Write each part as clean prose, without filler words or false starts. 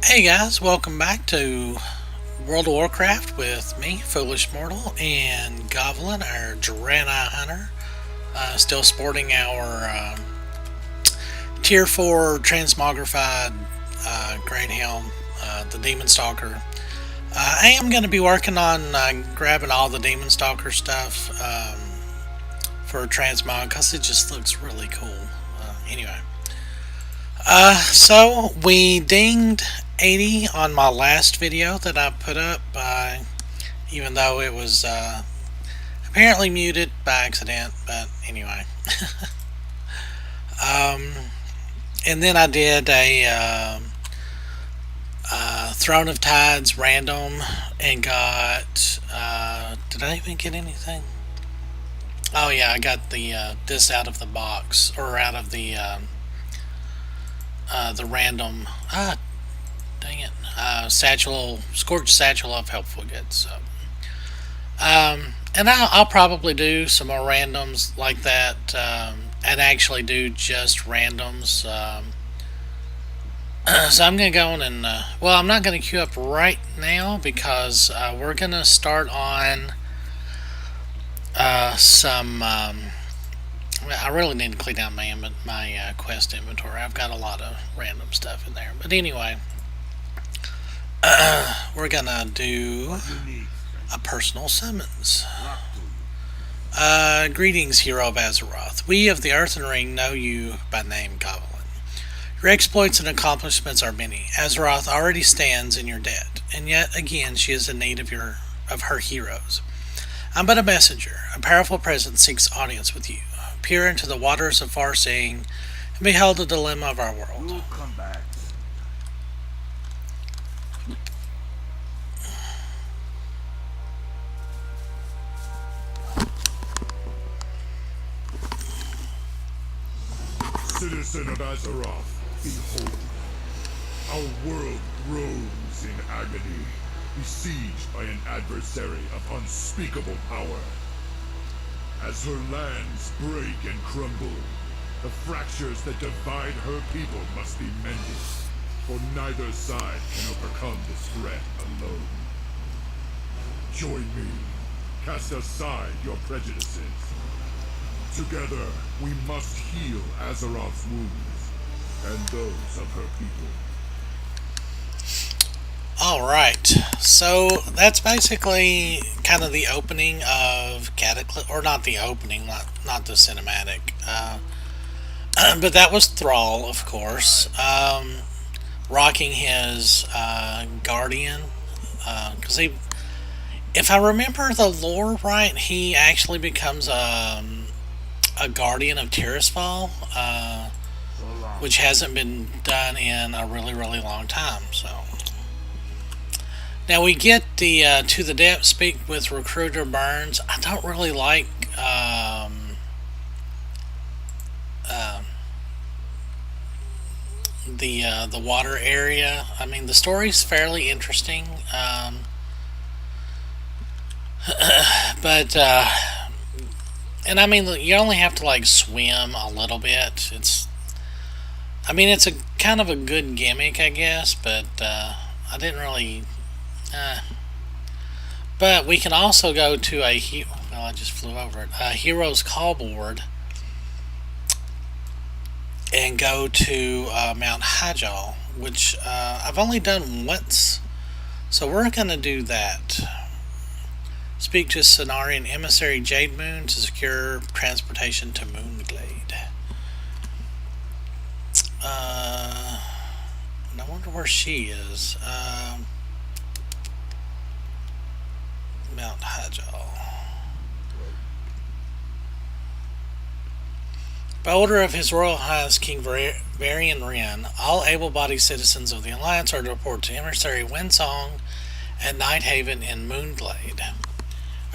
Hey guys, welcome back to World of Warcraft with me, Foolish Mortal, and Goblin, our Draenei hunter. Still sporting our Tier 4 transmogrified Great Helm, the Demon Stalker. I am going to be working on grabbing all the Demon Stalker stuff for transmog because it just looks really cool. Anyway. So we dinged 80 on my last video that I put up, even though it was apparently muted by accident, but anyway. um, and then I did a Throne of Tides random and got. Did I even get anything? Oh yeah, I got the this out of the box or out of the random. Dang it. Satchel, Scorched Satchel of Helpful Goods. So, and I'll probably do some more randoms like that, and actually do just randoms. So I'm gonna go on and well, I'm not gonna queue up right now because we're gonna start on some. I really need to clean out my quest inventory. I've got a lot of random stuff in there, but anyway, we're gonna do a personal summons. Greetings, hero of Azeroth. We of the Earthen Ring know you by name, Goblin. Your exploits and accomplishments are many. Azeroth already stands in your debt, and yet again she is in need of her heroes. I'm but a messenger. A powerful presence seeks audience with you. Peer into the waters of Farseeing and behold the dilemma of our world. We'll come back. Citizen of Azeroth, behold. Our world groans in agony, besieged by an adversary of unspeakable power. As her lands break and crumble, the fractures that divide her people must be mended, for neither side can overcome this threat alone. Join me. Cast aside your prejudices. Together, we must heal Azeroth's wounds, and those of her people. Alright, so that's basically kind of the opening of Cataclysm, or not the opening, not the cinematic. But that was Thrall, of course, rocking his Guardian, because if I remember the lore right, he actually becomes a Guardian of Tirisfal, which hasn't been done in a really, really long time. So now we get the To the Depth speak with Recruiter Burns. I don't really like the water area. I mean, the story's fairly interesting, but and I mean, you only have to like swim a little bit. I mean, it's a kind of a good gimmick, I guess, but I didn't really. But we can also go to well, I just flew over it. A Hero's Call board, and go to Mount Hyjal, which I've only done once, so we're gonna do that. Speak to Cenarian emissary Jade Moon to secure transportation to Moonglade. I wonder where she is. Mount Hyjal. By order of His Royal Highness King Varian Wren, all able-bodied citizens of the Alliance are to report to Emissary Windsong at Nighthaven in Moonglade.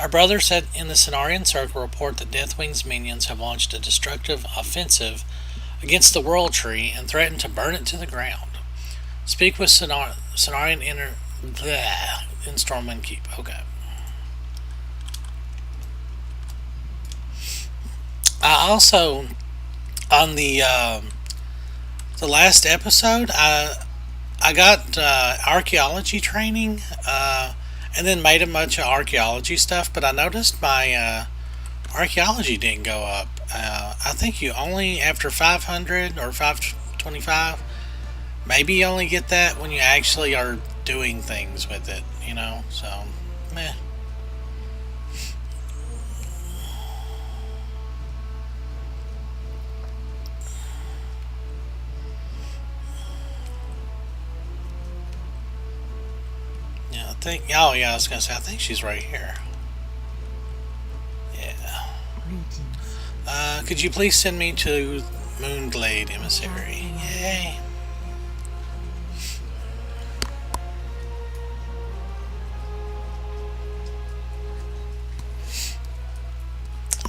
Our brothers in the Cenarian Circle report that Deathwing's minions have launched a destructive offensive against the World Tree and threaten to burn it to the ground. Speak with Cenarian in Stormwind Keep. Okay. I also, on the last episode, I got archaeology training, and then made a bunch of archaeology stuff. But I noticed my archaeology didn't go up. I think you only after 500 or 525. Maybe you only get that when you actually are doing things with it. You know, so meh. Yeah, I think. Oh yeah, I was gonna say. I think she's right here. Yeah. Could you please send me to Moonglade Emissary? Yay.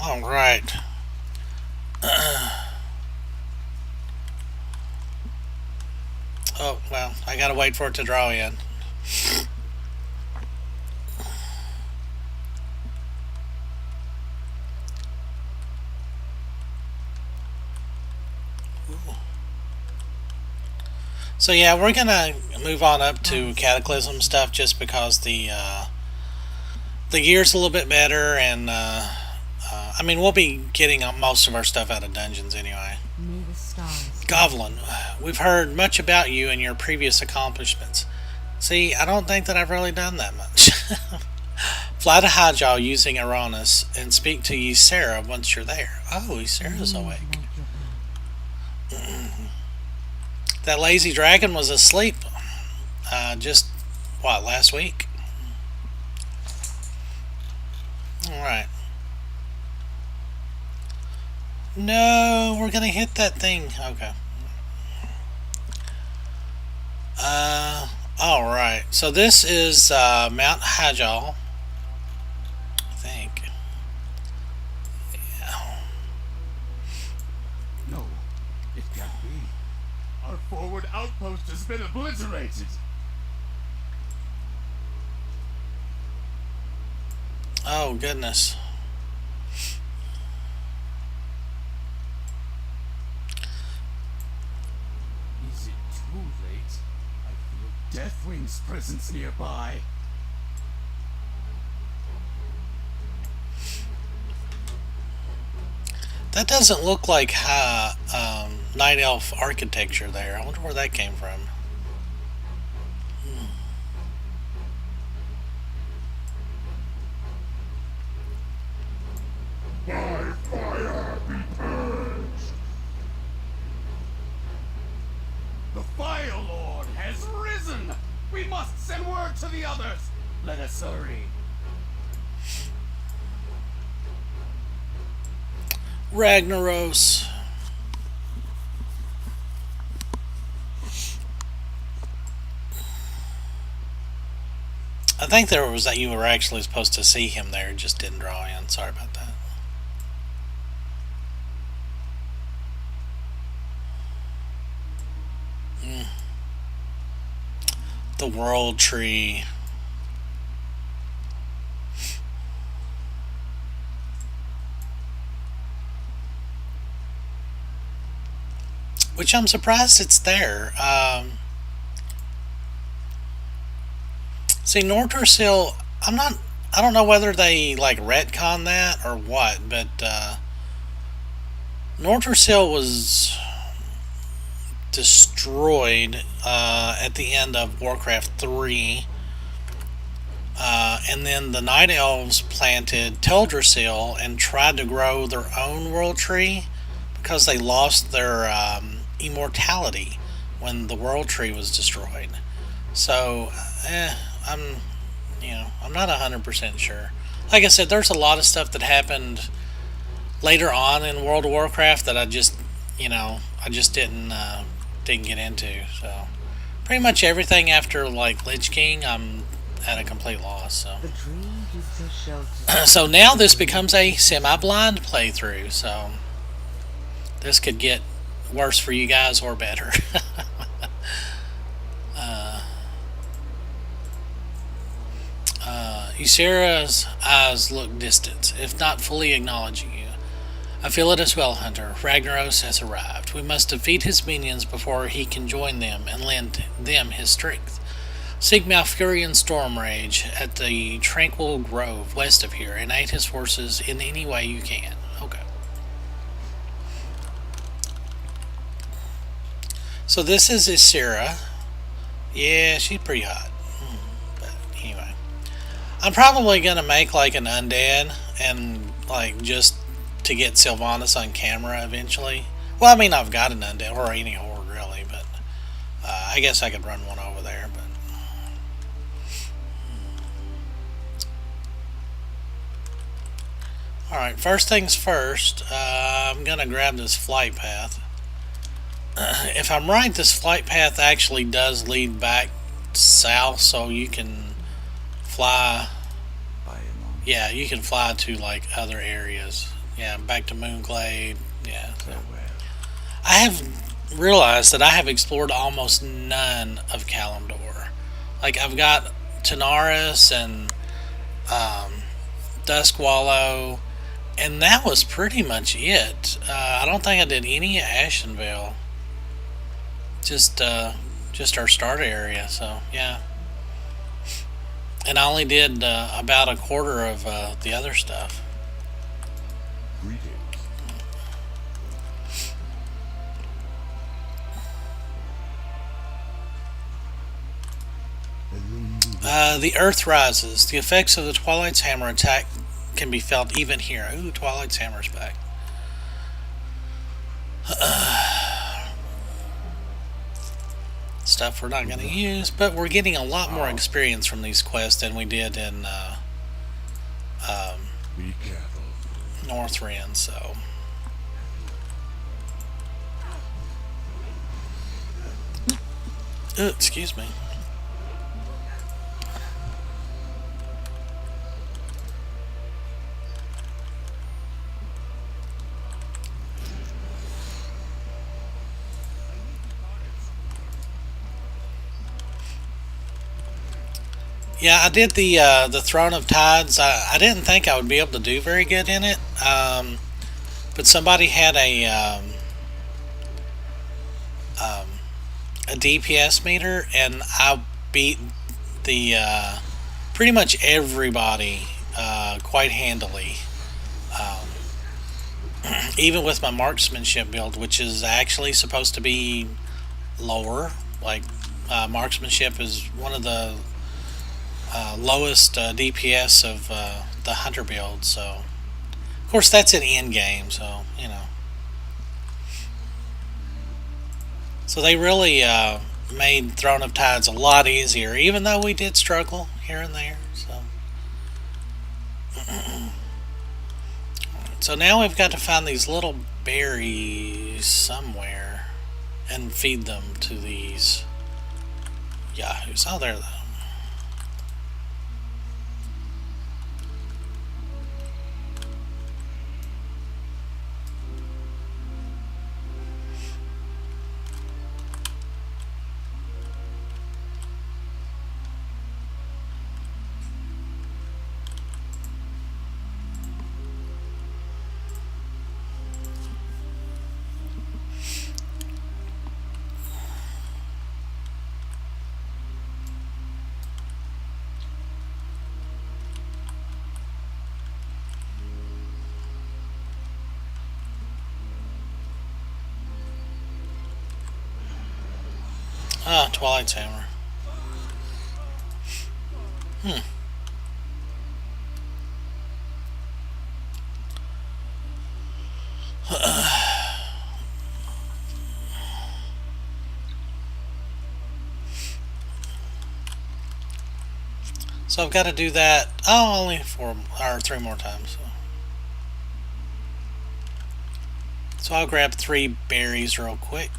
All right. Oh well, I gotta wait for it to draw in. So yeah, we're gonna move on up to Cataclysm stuff just because the gear's a little bit better, and I mean we'll be getting most of our stuff out of dungeons anyway. Goblin, we've heard much about you and your previous accomplishments. See, I don't think that I've really done that much. Fly to Highjaw using Uranus and speak to Ysera once you're there. Oh, Ysera's awake. That lazy dragon was asleep just, what, last week? Alright. No, we're gonna hit that thing. Okay. Alright. So this is Mount Hajal, I think. Yeah. No, it can't be. Our forward outpost has been obliterated. Oh, goodness. Is it too late? I feel Deathwing's presence nearby. That doesn't look like Night Elf architecture there. I wonder where that came from. By fire be purged! The Fire Lord has risen! We must send word to the others! Let us hurry. Ragnaros. I think there was that you were actually supposed to see him there, just didn't draw in. Sorry about that. The World Tree. Which I'm surprised it's there. See, Nortersil, I don't know whether they like retcon that or what, but Nortersil was destroyed at the end of Warcraft 3, and then the Night Elves planted Teldrassil and tried to grow their own world tree because they lost their immortality when the world tree was destroyed. So, I'm not 100% sure. Like I said, there's a lot of stuff that happened later on in World of Warcraft that I just didn't get into. So, pretty much everything after like Lich King, I'm at a complete loss. So, so now this becomes a semi-blind playthrough. So, this could get worse for you guys or better. Ysera's eyes look distant, if not fully acknowledging you. I feel it as well, Hunter. Ragnaros has arrived. We must defeat his minions before he can join them and lend them his strength. Seek Malfurion Stormrage at the Tranquil Grove west of here and aid his forces in any way you can. Okay. So this is Isira. Yeah, she's pretty hot. But anyway. I'm probably going to make like an undead and like just to get Sylvanas on camera eventually. Well, I mean, I've got an undead or any horde really, but I guess I could run one over there. But alright, first things first, I'm going to grab this flight path. If I'm right, this flight path actually does lead back south, so you can fly. Yeah, you can fly to like other areas. Yeah, back to Moonglade. Yeah. So. I have realized that I have explored almost none of Kalimdor. Like I've got Tanaris and Duskwallow, and that was pretty much it. I don't think I did any Ashenvale. Just our starter area. So yeah. And I only did about a quarter of the other stuff. The Earth rises. The effects of the Twilight's Hammer attack can be felt even here. Ooh, Twilight's Hammer's back. Stuff we're not going to use, but we're getting a lot more experience from these quests than we did in Northrend, so. Ooh, excuse me. Yeah, I did the Throne of Tides. I didn't think I would be able to do very good in it, but somebody had a DPS meter, and I beat the pretty much everybody quite handily, even with my marksmanship build, which is actually supposed to be lower. Like marksmanship is one of the lowest DPS of the hunter build, so of course that's an end game, so you know. So they really made Throne of Tides a lot easier, even though we did struggle here and there. So now we've got to find these little berries somewhere and feed them to these yahoos. Oh, there they are. Ah, Twilight's Hammer. So I've got to do that. Oh, only 4 or 3 more times. So I'll grab 3 berries real quick.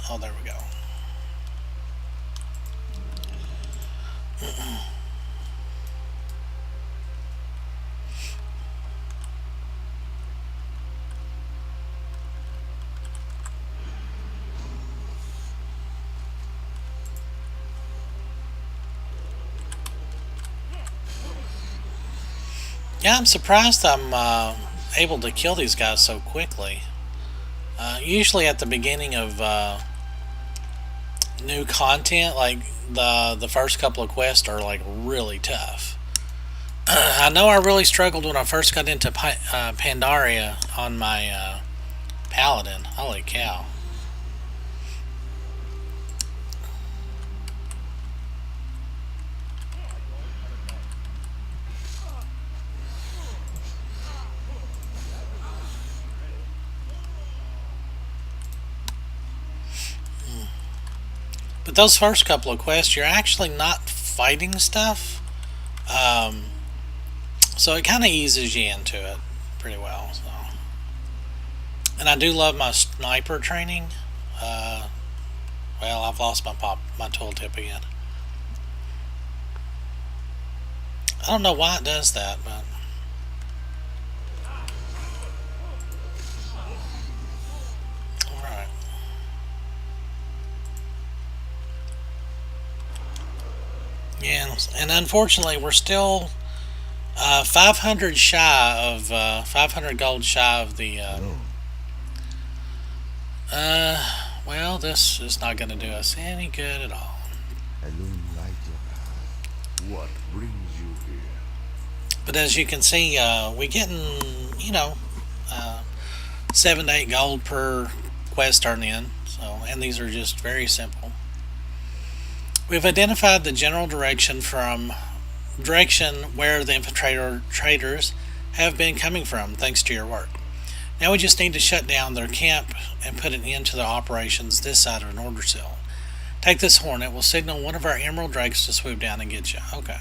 Oh, there we go. Yeah, I'm surprised I'm able to kill these guys so quickly. Usually at the beginning of new content, like the first couple of quests are like really tough. I know I really struggled when I first got into Pandaria on my paladin. Holy cow. But those first couple of quests, you're actually not fighting stuff. So it kind of eases you into it pretty well. So. And I do love my sniper training. Well, I've lost my tooltip again. I don't know why it does that, but alright. Yeah, and unfortunately we're still 500 shy of 500 gold shy of the well, this is not going to do us any good at all. Hello, light of what brings you here? But as you can see, we getting, you know, 7 to 8 gold per quest turn in. So, and these are just very simple. We've identified the general direction where the infiltrator traders have been coming from, thanks to your work. Now we just need to shut down their camp and put an end to their operations this side of an order cell. Take this horn. It will signal one of our emerald drakes to swoop down and get you. Okay.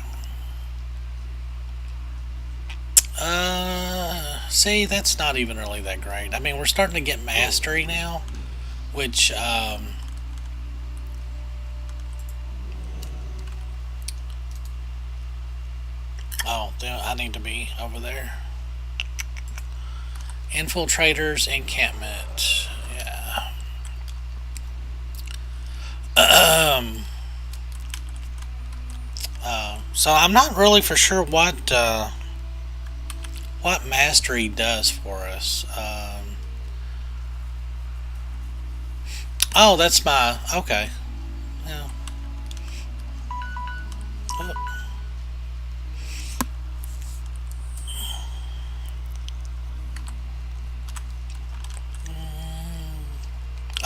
See, that's not even really that great. I mean, we're starting to get mastery now, which, oh, I need to be over there. Infiltrators encampment. Yeah. So I'm not really for sure what mastery does for us. Oh, that's my okay. Yeah. Oh.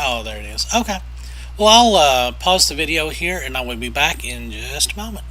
Oh, there it is. Okay. Well, I'll pause the video here and I will be back in just a moment.